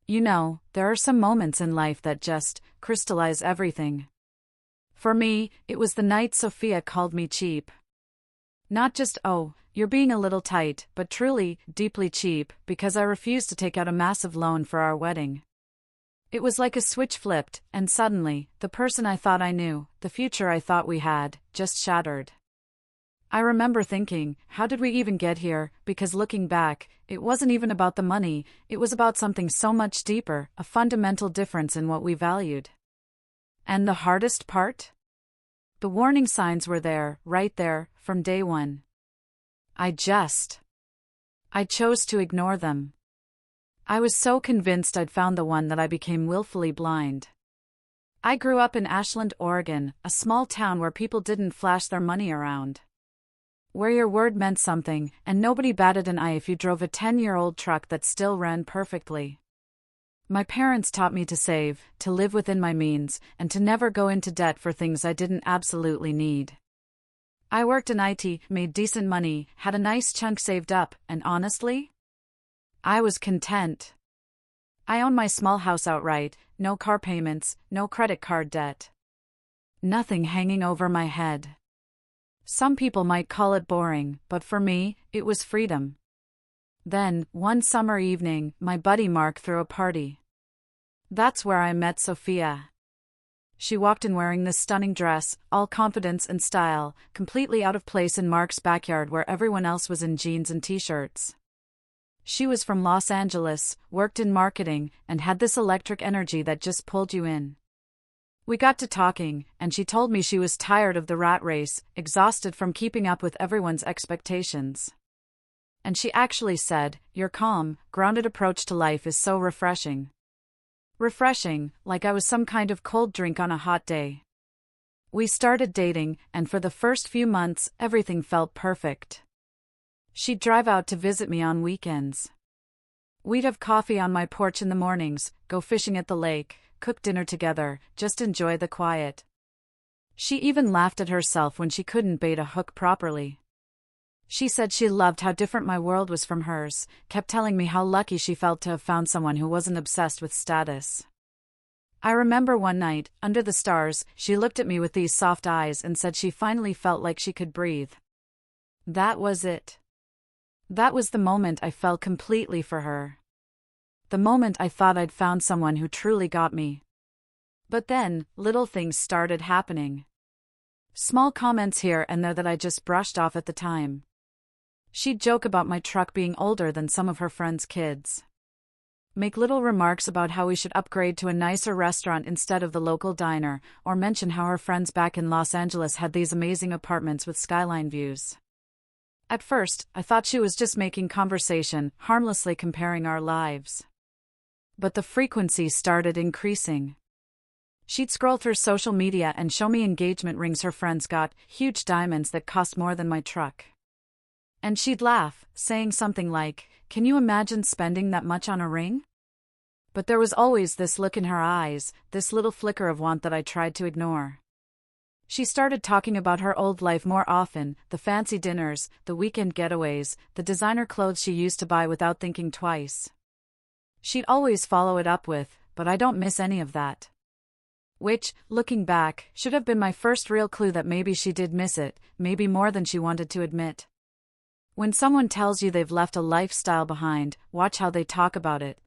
You know, there are some moments in life that just crystallize everything. For me, it was the night Sophia called me cheap. Not just, oh, you're being a little tight, but truly, deeply cheap, because I refused to take out a massive loan for our wedding. It was like a switch flipped, and suddenly, the person I thought I knew, the future I thought we had, just shattered. I remember thinking, how did we even get here? Because looking back, it wasn't even about the money, it was about something so much deeper, a fundamental difference in what we valued. And the hardest part? The warning signs were there, right there, from day one. I chose to ignore them. I was so convinced I'd found the one that I became willfully blind. I grew up in Ashland, Oregon, a small town where people didn't flash their money around. Where your word meant something, and nobody batted an eye if you drove a 10-year-old truck that still ran perfectly. My parents taught me to save, to live within my means, and to never go into debt for things I didn't absolutely need. I worked in IT, made decent money, had a nice chunk saved up, and honestly, I was content. I owned my small house outright, no car payments, no credit card debt. Nothing hanging over my head. Some people might call it boring, but for me, it was freedom. Then, one summer evening, my buddy Mark threw a party. That's where I met Sophia. She walked in wearing this stunning dress, all confidence and style, completely out of place in Mark's backyard where everyone else was in jeans and t-shirts. She was from Los Angeles, worked in marketing, and had this electric energy that just pulled you in. We got to talking, and she told me she was tired of the rat race, exhausted from keeping up with everyone's expectations. And she actually said, "Your calm, grounded approach to life is so refreshing." Refreshing, like I was some kind of cold drink on a hot day. We started dating, and for the first few months, everything felt perfect. She'd drive out to visit me on weekends. We'd have coffee on my porch in the mornings, go fishing at the lake, cook dinner together, just enjoy the quiet. She even laughed at herself when she couldn't bait a hook properly. She said she loved how different my world was from hers, kept telling me how lucky she felt to have found someone who wasn't obsessed with status. I remember one night, under the stars, she looked at me with these soft eyes and said she finally felt like she could breathe. That was it. That was the moment I fell completely for her. The moment I thought I'd found someone who truly got me. But then, little things started happening. Small comments here and there that I just brushed off at the time. She'd joke about my truck being older than some of her friends' kids. Make little remarks about how we should upgrade to a nicer restaurant instead of the local diner, or mention how her friends back in Los Angeles had these amazing apartments with skyline views. At first, I thought she was just making conversation, harmlessly comparing our lives. But the frequency started increasing. She'd scroll through social media and show me engagement rings her friends got, huge diamonds that cost more than my truck. And she'd laugh, saying something like, "Can you imagine spending that much on a ring?" But there was always this look in her eyes, this little flicker of want that I tried to ignore. She started talking about her old life more often, the fancy dinners, the weekend getaways, the designer clothes she used to buy without thinking twice. She'd always follow it up with, "But I don't miss any of that." Which, looking back, should have been my first real clue that maybe she did miss it, maybe more than she wanted to admit. When someone tells you they've left a lifestyle behind, watch how they talk about it.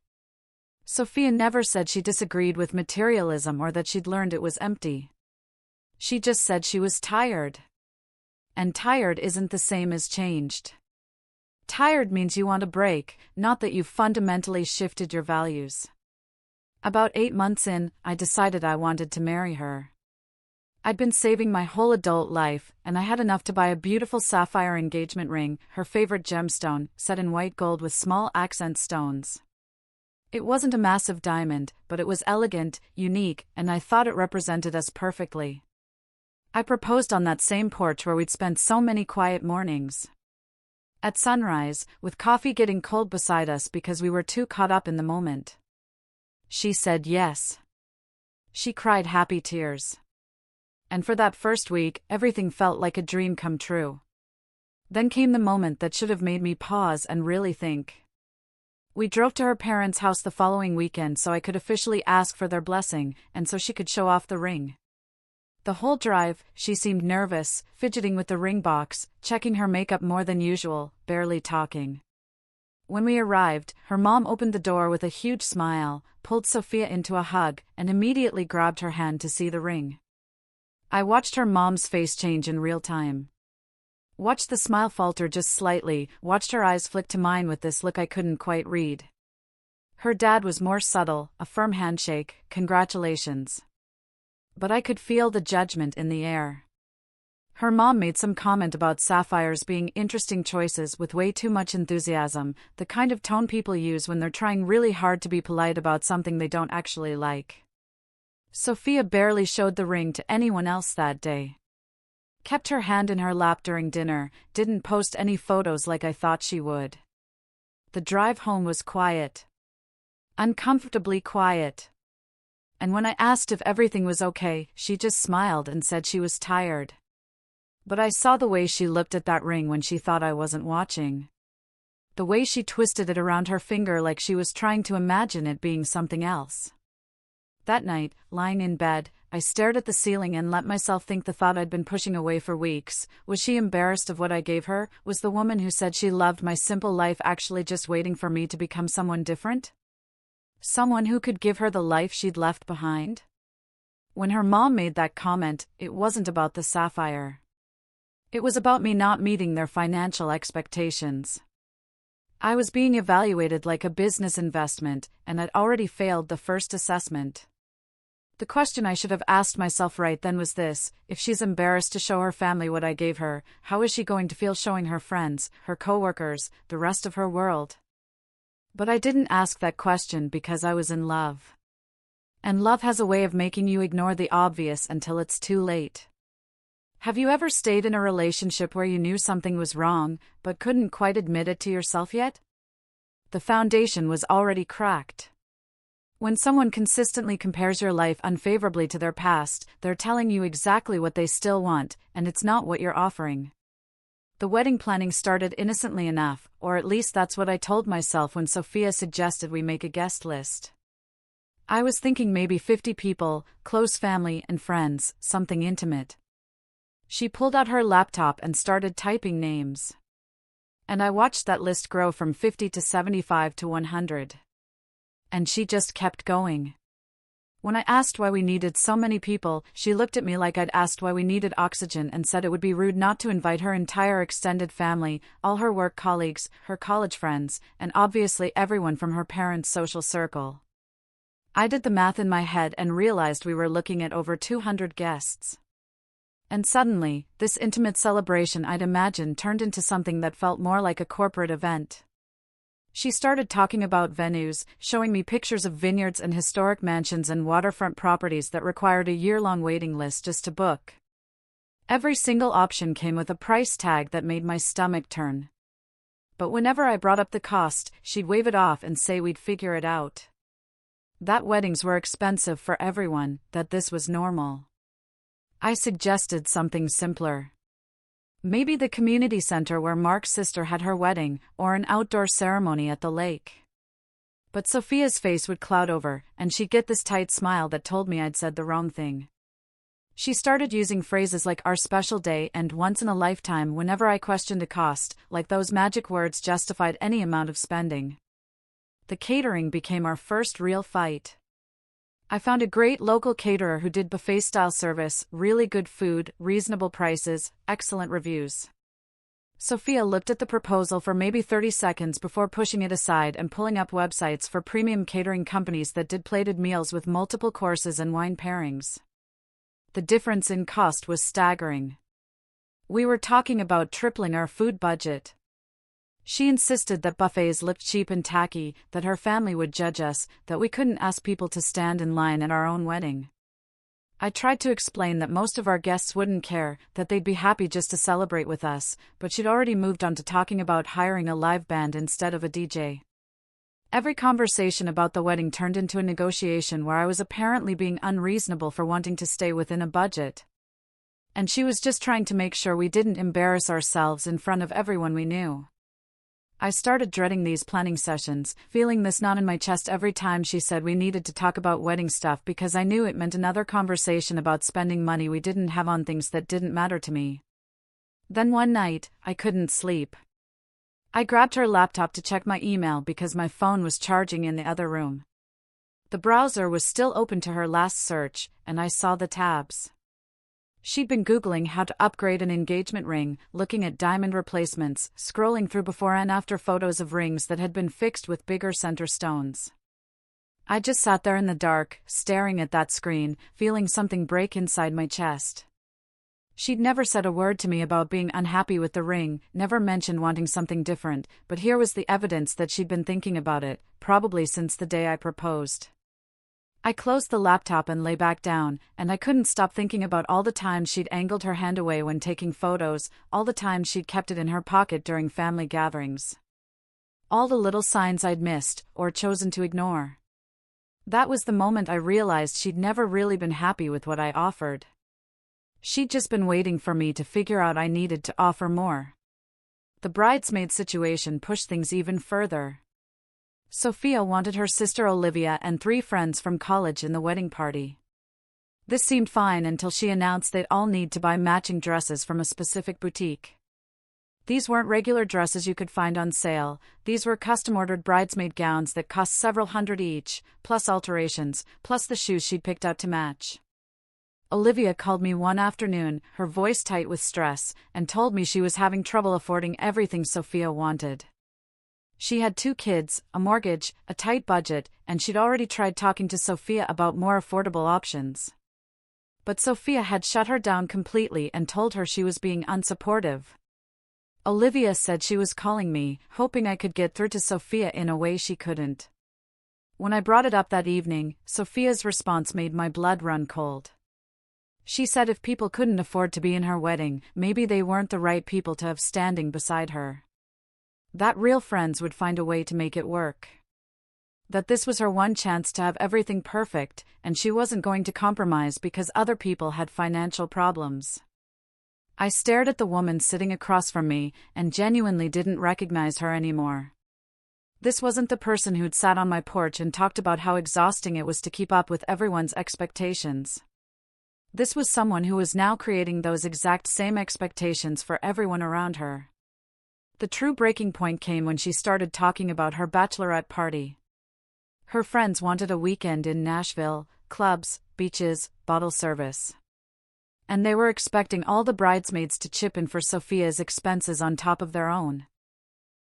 Sophia never said she disagreed with materialism or that she'd learned it was empty. She just said she was tired. And tired isn't the same as changed. Tired means you want a break, not that you've fundamentally shifted your values. About 8 months in, I decided I wanted to marry her. I'd been saving my whole adult life, and I had enough to buy a beautiful sapphire engagement ring, her favorite gemstone, set in white gold with small accent stones. It wasn't a massive diamond, but it was elegant, unique, and I thought it represented us perfectly. I proposed on that same porch where we'd spent so many quiet mornings. At sunrise, with coffee getting cold beside us because we were too caught up in the moment. She said yes. She cried happy tears. And for that first week, everything felt like a dream come true. Then came the moment that should have made me pause and really think. We drove to her parents' house the following weekend so I could officially ask for their blessing, and so she could show off the ring. The whole drive, she seemed nervous, fidgeting with the ring box, checking her makeup more than usual, barely talking. When we arrived, her mom opened the door with a huge smile, pulled Sophia into a hug, and immediately grabbed her hand to see the ring. I watched her mom's face change in real time. Watched the smile falter just slightly, watched her eyes flick to mine with this look I couldn't quite read. Her dad was more subtle, a firm handshake, congratulations. But I could feel the judgment in the air. Her mom made some comment about sapphires being interesting choices with way too much enthusiasm, the kind of tone people use when they're trying really hard to be polite about something they don't actually like. Sophia barely showed the ring to anyone else that day. Kept her hand in her lap during dinner, didn't post any photos like I thought she would. The drive home was quiet. Uncomfortably quiet. And when I asked if everything was okay, she just smiled and said she was tired. But I saw the way she looked at that ring when she thought I wasn't watching. The way she twisted it around her finger like she was trying to imagine it being something else. That night, lying in bed, I stared at the ceiling and let myself think the thought I'd been pushing away for weeks. Was she embarrassed of what I gave her? Was the woman who said she loved my simple life actually just waiting for me to become someone different? Someone who could give her the life she'd left behind? When her mom made that comment, it wasn't about the sapphire. It was about me not meeting their financial expectations. I was being evaluated like a business investment, and I'd already failed the first assessment. The question I should have asked myself right then was this: if she's embarrassed to show her family what I gave her, how is she going to feel showing her friends, her coworkers, the rest of her world? But I didn't ask that question because I was in love. And love has a way of making you ignore the obvious until it's too late. Have you ever stayed in a relationship where you knew something was wrong, but couldn't quite admit it to yourself yet? The foundation was already cracked. When someone consistently compares your life unfavorably to their past, they're telling you exactly what they still want, and it's not what you're offering. The wedding planning started innocently enough, or at least that's what I told myself when Sophia suggested we make a guest list. I was thinking maybe 50 people, close family and friends, something intimate. She pulled out her laptop and started typing names. And I watched that list grow from 50 to 75 to 100. And she just kept going. When I asked why we needed so many people, she looked at me like I'd asked why we needed oxygen and said it would be rude not to invite her entire extended family, all her work colleagues, her college friends, and obviously everyone from her parents' social circle. I did the math in my head and realized we were looking at over 200 guests. And suddenly, this intimate celebration I'd imagined turned into something that felt more like a corporate event. She started talking about venues, showing me pictures of vineyards and historic mansions and waterfront properties that required a year-long waiting list just to book. Every single option came with a price tag that made my stomach turn. But whenever I brought up the cost, she'd wave it off and say we'd figure it out. That weddings were expensive for everyone, that this was normal. I suggested something simpler. Maybe the community center where Mark's sister had her wedding, or an outdoor ceremony at the lake. But Sophia's face would cloud over, and she'd get this tight smile that told me I'd said the wrong thing. She started using phrases like our special day and once in a lifetime whenever I questioned a cost, like those magic words justified any amount of spending. The catering became our first real fight. I found a great local caterer who did buffet-style service, really good food, reasonable prices, excellent reviews. Sophia looked at the proposal for maybe 30 seconds before pushing it aside and pulling up websites for premium catering companies that did plated meals with multiple courses and wine pairings. The difference in cost was staggering. We were talking about tripling our food budget. She insisted that buffets looked cheap and tacky, that her family would judge us, that we couldn't ask people to stand in line at our own wedding. I tried to explain that most of our guests wouldn't care, that they'd be happy just to celebrate with us, but she'd already moved on to talking about hiring a live band instead of a DJ. Every conversation about the wedding turned into a negotiation where I was apparently being unreasonable for wanting to stay within a budget. And she was just trying to make sure we didn't embarrass ourselves in front of everyone we knew. I started dreading these planning sessions, feeling this knot in my chest every time she said we needed to talk about wedding stuff because I knew it meant another conversation about spending money we didn't have on things that didn't matter to me. Then one night, I couldn't sleep. I grabbed her laptop to check my email because my phone was charging in the other room. The browser was still open to her last search, and I saw the tabs. She'd been Googling how to upgrade an engagement ring, looking at diamond replacements, scrolling through before and after photos of rings that had been fixed with bigger center stones. I just sat there in the dark, staring at that screen, feeling something break inside my chest. She'd never said a word to me about being unhappy with the ring, never mentioned wanting something different, but here was the evidence that she'd been thinking about it, probably since the day I proposed. I closed the laptop and lay back down, and I couldn't stop thinking about all the times she'd angled her hand away when taking photos, all the times she'd kept it in her pocket during family gatherings. All the little signs I'd missed, or chosen to ignore. That was the moment I realized she'd never really been happy with what I offered. She'd just been waiting for me to figure out I needed to offer more. The bridesmaid situation pushed things even further. Sophia wanted her sister Olivia and 3 friends from college in the wedding party. This seemed fine until she announced they'd all need to buy matching dresses from a specific boutique. These weren't regular dresses you could find on sale, these were custom-ordered bridesmaid gowns that cost several hundred each, plus alterations, plus the shoes she'd picked out to match. Olivia called me one afternoon, her voice tight with stress, and told me she was having trouble affording everything Sophia wanted. She had 2 kids, a mortgage, a tight budget, and she'd already tried talking to Sophia about more affordable options. But Sophia had shut her down completely and told her she was being unsupportive. Olivia said she was calling me, hoping I could get through to Sophia in a way she couldn't. When I brought it up that evening, Sophia's response made my blood run cold. She said if people couldn't afford to be in her wedding, maybe they weren't the right people to have standing beside her. That real friends would find a way to make it work. That this was her one chance to have everything perfect, and she wasn't going to compromise because other people had financial problems. I stared at the woman sitting across from me, and genuinely didn't recognize her anymore. This wasn't the person who'd sat on my porch and talked about how exhausting it was to keep up with everyone's expectations. This was someone who was now creating those exact same expectations for everyone around her. The true breaking point came when she started talking about her bachelorette party. Her friends wanted a weekend in Nashville, clubs, beaches, bottle service. And they were expecting all the bridesmaids to chip in for Sophia's expenses on top of their own.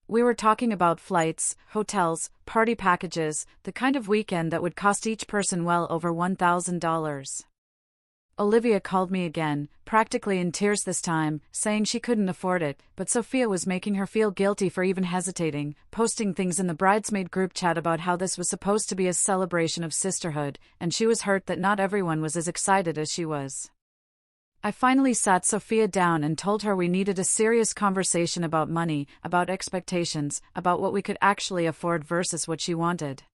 We were talking about flights, hotels, party packages, the kind of weekend that would cost each person well over $1,000. Olivia called me again, practically in tears this time, saying she couldn't afford it, but Sophia was making her feel guilty for even hesitating, posting things in the bridesmaid group chat about how this was supposed to be a celebration of sisterhood, and she was hurt that not everyone was as excited as she was. I finally sat Sophia down and told her we needed a serious conversation about money, about expectations, about what we could actually afford versus what she wanted.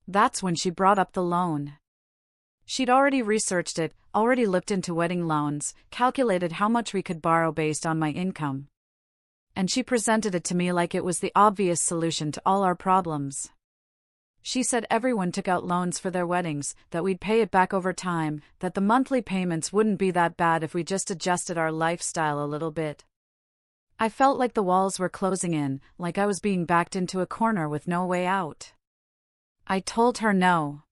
That's when she brought up the loan. She'd already researched it, already looked into wedding loans, calculated how much we could borrow based on my income. And she presented it to me like it was the obvious solution to all our problems. She said everyone took out loans for their weddings, that we'd pay it back over time, that the monthly payments wouldn't be that bad if we just adjusted our lifestyle a little bit. I felt like the walls were closing in, like I was being backed into a corner with no way out. I told her no.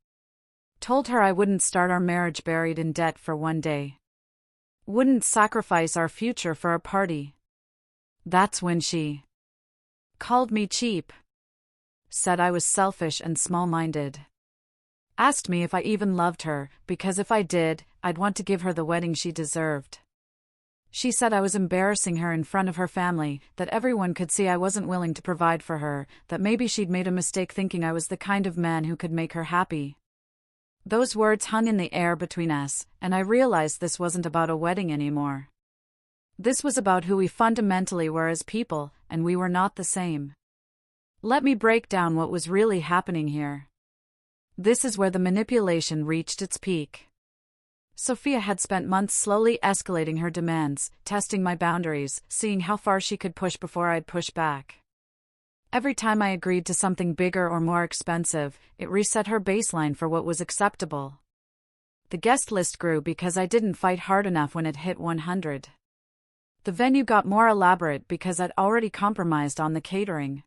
Told her I wouldn't start our marriage buried in debt for one day. Wouldn't sacrifice our future for a party. That's when she called me cheap. Said I was selfish and small-minded. Asked me if I even loved her, because if I did, I'd want to give her the wedding she deserved. She said I was embarrassing her in front of her family, that everyone could see I wasn't willing to provide for her, that maybe she'd made a mistake thinking I was the kind of man who could make her happy. Those words hung in the air between us, and I realized this wasn't about a wedding anymore. This was about who we fundamentally were as people, and we were not the same. Let me break down what was really happening here. This is where the manipulation reached its peak. Sophia had spent months slowly escalating her demands, testing my boundaries, seeing how far she could push before I'd push back. Every time I agreed to something bigger or more expensive, it reset her baseline for what was acceptable. The guest list grew because I didn't fight hard enough when it hit 100. The venue got more elaborate because I'd already compromised on the catering.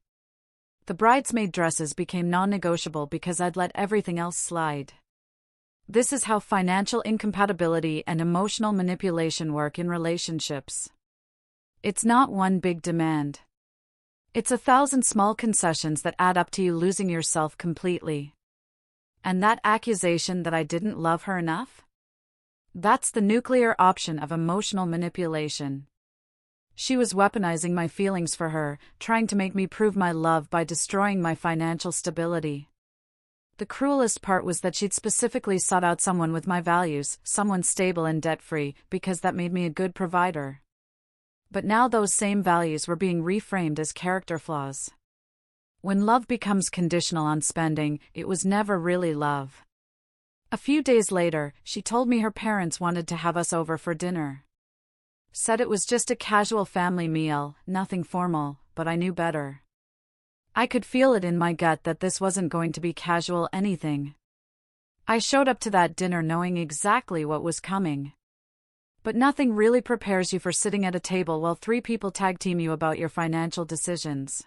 The bridesmaid dresses became non-negotiable because I'd let everything else slide. This is how financial incompatibility and emotional manipulation work in relationships. It's not one big demand. It's 1,000 small concessions that add up to you losing yourself completely. And that accusation that I didn't love her enough? That's the nuclear option of emotional manipulation. She was weaponizing my feelings for her, trying to make me prove my love by destroying my financial stability. The cruelest part was that she'd specifically sought out someone with my values, someone stable and debt-free, because that made me a good provider. But now those same values were being reframed as character flaws. When love becomes conditional on spending, it was never really love. A few days later, she told me her parents wanted to have us over for dinner. Said it was just a casual family meal, nothing formal, but I knew better. I could feel it in my gut that this wasn't going to be casual anything. I showed up to that dinner knowing exactly what was coming. But nothing really prepares you for sitting at a table while 3 people tag team you about your financial decisions.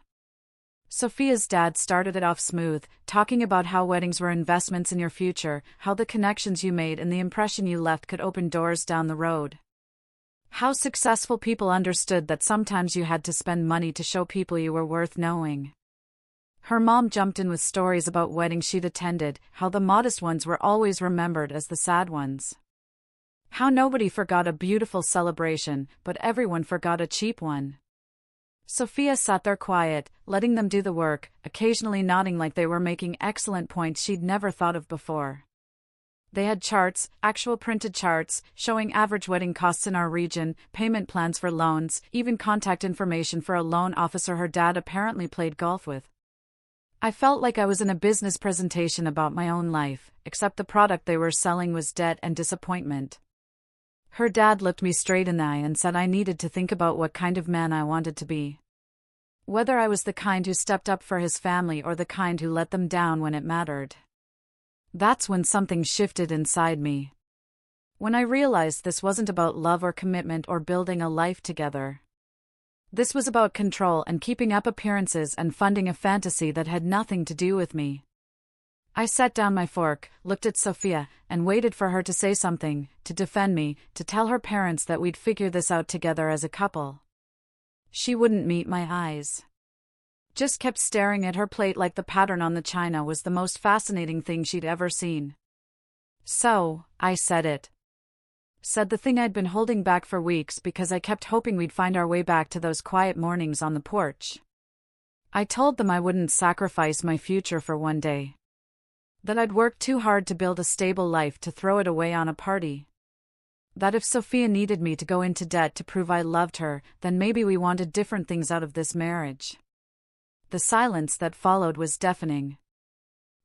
Sophia's dad started it off smooth, talking about how weddings were investments in your future, how the connections you made and the impression you left could open doors down the road. How successful people understood that sometimes you had to spend money to show people you were worth knowing. Her mom jumped in with stories about weddings she'd attended, how the modest ones were always remembered as the sad ones. How nobody forgot a beautiful celebration, but everyone forgot a cheap one. Sophia sat there quiet, letting them do the work, occasionally nodding like they were making excellent points she'd never thought of before. They had charts, actual printed charts, showing average wedding costs in our region, payment plans for loans, even contact information for a loan officer her dad apparently played golf with. I felt like I was in a business presentation about my own life, except the product they were selling was debt and disappointment. Her dad looked me straight in the eye and said I needed to think about what kind of man I wanted to be. Whether I was the kind who stepped up for his family or the kind who let them down when it mattered. That's when something shifted inside me. When I realized this wasn't about love or commitment or building a life together. This was about control and keeping up appearances and funding a fantasy that had nothing to do with me. I set down my fork, looked at Sophia, and waited for her to say something, to defend me, to tell her parents that we'd figure this out together as a couple. She wouldn't meet my eyes. Just kept staring at her plate like the pattern on the china was the most fascinating thing she'd ever seen. So, I said it. Said the thing I'd been holding back for weeks because I kept hoping we'd find our way back to those quiet mornings on the porch. I told them I wouldn't sacrifice my future for one day. That I'd worked too hard to build a stable life to throw it away on a party. That if Sophia needed me to go into debt to prove I loved her, then maybe we wanted different things out of this marriage. The silence that followed was deafening.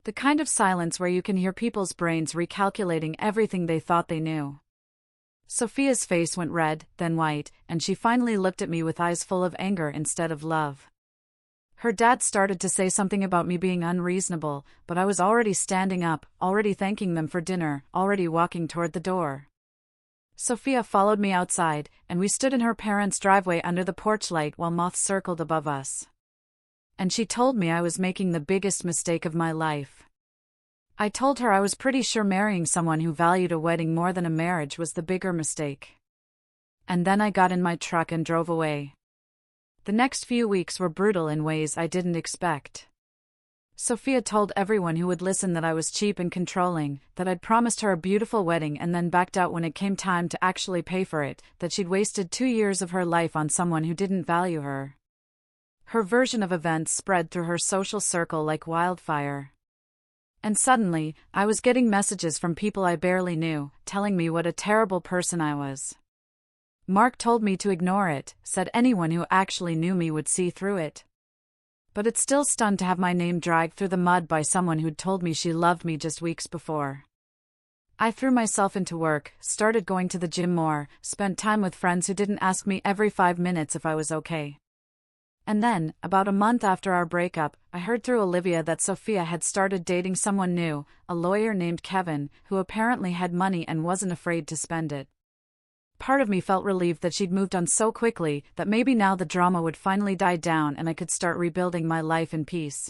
The kind of silence where you can hear people's brains recalculating everything they thought they knew. Sophia's face went red, then white, and she finally looked at me with eyes full of anger instead of love. Her dad started to say something about me being unreasonable, but I was already standing up, already thanking them for dinner, already walking toward the door. Sophia followed me outside, and we stood in her parents' driveway under the porch light while moths circled above us. And she told me I was making the biggest mistake of my life. I told her I was pretty sure marrying someone who valued a wedding more than a marriage was the bigger mistake. And then I got in my truck and drove away. The next few weeks were brutal in ways I didn't expect. Sophia told everyone who would listen that I was cheap and controlling, that I'd promised her a beautiful wedding and then backed out when it came time to actually pay for it, that she'd wasted 2 years of her life on someone who didn't value her. Her version of events spread through her social circle like wildfire. And suddenly, I was getting messages from people I barely knew, telling me what a terrible person I was. Mark told me to ignore it, said anyone who actually knew me would see through it. But it still stunned to have my name dragged through the mud by someone who'd told me she loved me just weeks before. I threw myself into work, started going to the gym more, spent time with friends who didn't ask me every 5 minutes if I was okay. And then, about a month after our breakup, I heard through Olivia that Sophia had started dating someone new, a lawyer named Kevin, who apparently had money and wasn't afraid to spend it. Part of me felt relieved that she'd moved on so quickly, that maybe now the drama would finally die down and I could start rebuilding my life in peace.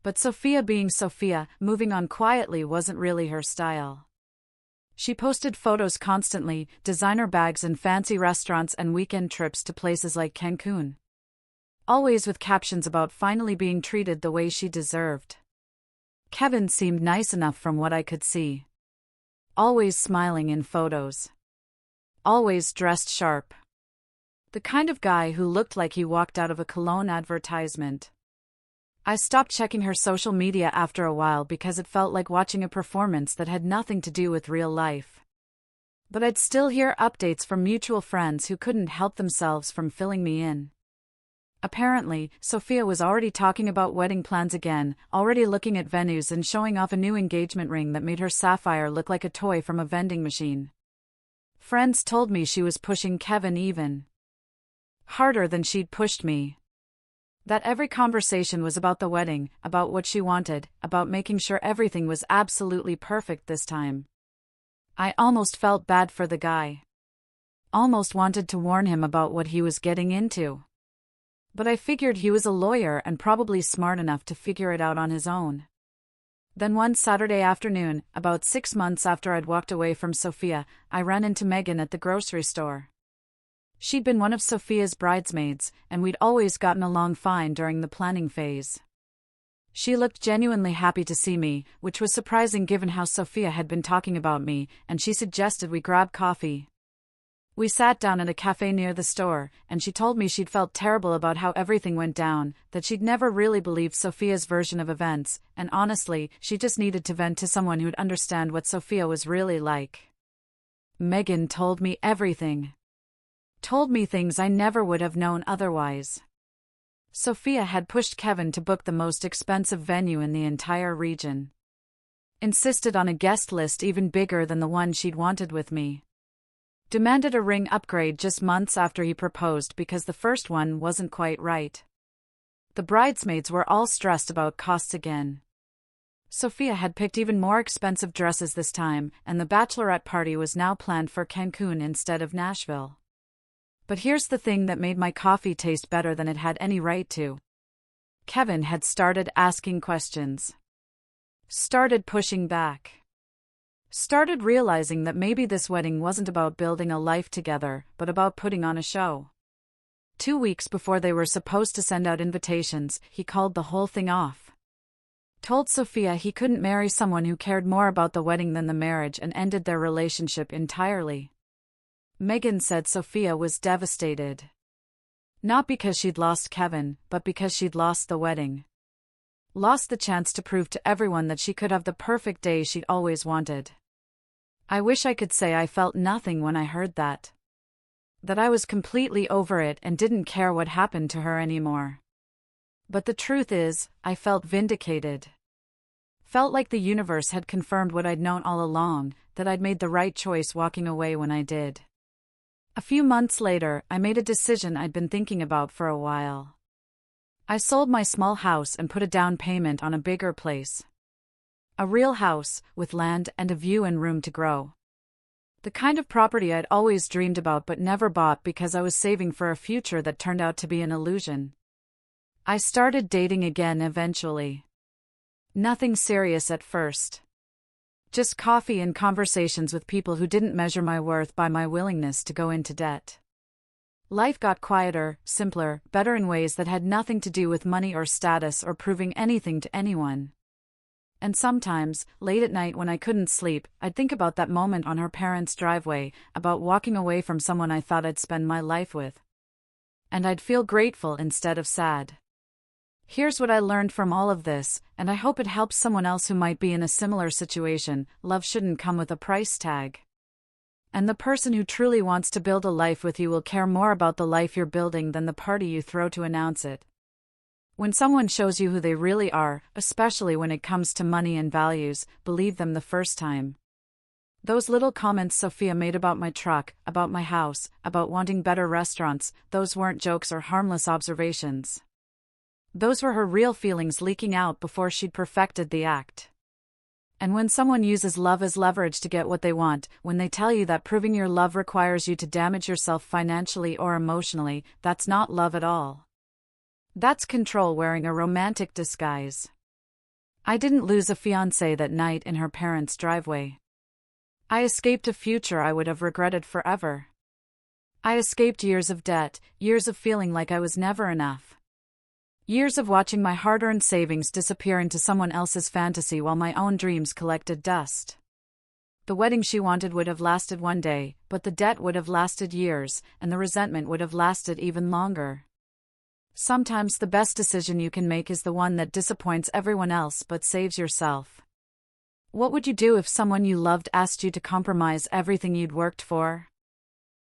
But Sophia being Sophia, moving on quietly wasn't really her style. She posted photos constantly, designer bags and fancy restaurants and weekend trips to places like Cancun. Always with captions about finally being treated the way she deserved. Kevin seemed nice enough from what I could see. Always smiling in photos. Always dressed sharp. The kind of guy who looked like he walked out of a cologne advertisement. I stopped checking her social media after a while because it felt like watching a performance that had nothing to do with real life. But I'd still hear updates from mutual friends who couldn't help themselves from filling me in. Apparently, Sophia was already talking about wedding plans again, already looking at venues and showing off a new engagement ring that made her sapphire look like a toy from a vending machine. Friends told me she was pushing Kevin even harder than she'd pushed me. That every conversation was about the wedding, about what she wanted, about making sure everything was absolutely perfect this time. I almost felt bad for the guy. Almost wanted to warn him about what he was getting into. But I figured he was a lawyer and probably smart enough to figure it out on his own. Then one Saturday afternoon, about 6 months after I'd walked away from Sophia, I ran into Megan at the grocery store. She'd been one of Sophia's bridesmaids, and we'd always gotten along fine during the planning phase. She looked genuinely happy to see me, which was surprising given how Sophia had been talking about me, and she suggested we grab coffee. We sat down at a cafe near the store, and she told me she'd felt terrible about how everything went down, that she'd never really believed Sophia's version of events, and honestly, she just needed to vent to someone who'd understand what Sophia was really like. Megan told me everything. Told me things I never would have known otherwise. Sophia had pushed Kevin to book the most expensive venue in the entire region. Insisted on a guest list even bigger than the one she'd wanted with me. Demanded a ring upgrade just months after he proposed because the first one wasn't quite right. The bridesmaids were all stressed about costs again. Sophia had picked even more expensive dresses this time, and the bachelorette party was now planned for Cancun instead of Nashville. But here's the thing that made my coffee taste better than it had any right to. Kevin had started asking questions. Started pushing back. Started realizing that maybe this wedding wasn't about building a life together, but about putting on a show. 2 weeks before they were supposed to send out invitations, he called the whole thing off. Told Sophia he couldn't marry someone who cared more about the wedding than the marriage and ended their relationship entirely. Megan said Sophia was devastated. Not because she'd lost Kevin, but because she'd lost the wedding. Lost the chance to prove to everyone that she could have the perfect day she'd always wanted. I wish I could say I felt nothing when I heard that. That I was completely over it and didn't care what happened to her anymore. But the truth is, I felt vindicated. Felt like the universe had confirmed what I'd known all along, that I'd made the right choice walking away when I did. A few months later, I made a decision I'd been thinking about for a while. I sold my small house and put a down payment on a bigger place. A real house, with land and a view and room to grow. The kind of property I'd always dreamed about but never bought because I was saving for a future that turned out to be an illusion. I started dating again eventually. Nothing serious at first. Just coffee and conversations with people who didn't measure my worth by my willingness to go into debt. Life got quieter, simpler, better in ways that had nothing to do with money or status or proving anything to anyone. And sometimes, late at night when I couldn't sleep, I'd think about that moment on her parents' driveway, about walking away from someone I thought I'd spend my life with. And I'd feel grateful instead of sad. Here's what I learned from all of this, and I hope it helps someone else who might be in a similar situation. Love shouldn't come with a price tag. And the person who truly wants to build a life with you will care more about the life you're building than the party you throw to announce it. When someone shows you who they really are, especially when it comes to money and values, believe them the first time. Those little comments Sophia made about my truck, about my house, about wanting better restaurants, those weren't jokes or harmless observations. Those were her real feelings leaking out before she'd perfected the act. And when someone uses love as leverage to get what they want, when they tell you that proving your love requires you to damage yourself financially or emotionally, that's not love at all. That's control wearing a romantic disguise. I didn't lose a fiancé that night in her parents' driveway. I escaped a future I would have regretted forever. I escaped years of debt, years of feeling like I was never enough. Years of watching my hard-earned savings disappear into someone else's fantasy while my own dreams collected dust. The wedding she wanted would have lasted one day, but the debt would have lasted years, and the resentment would have lasted even longer. Sometimes the best decision you can make is the one that disappoints everyone else but saves yourself. What would you do if someone you loved asked you to compromise everything you'd worked for?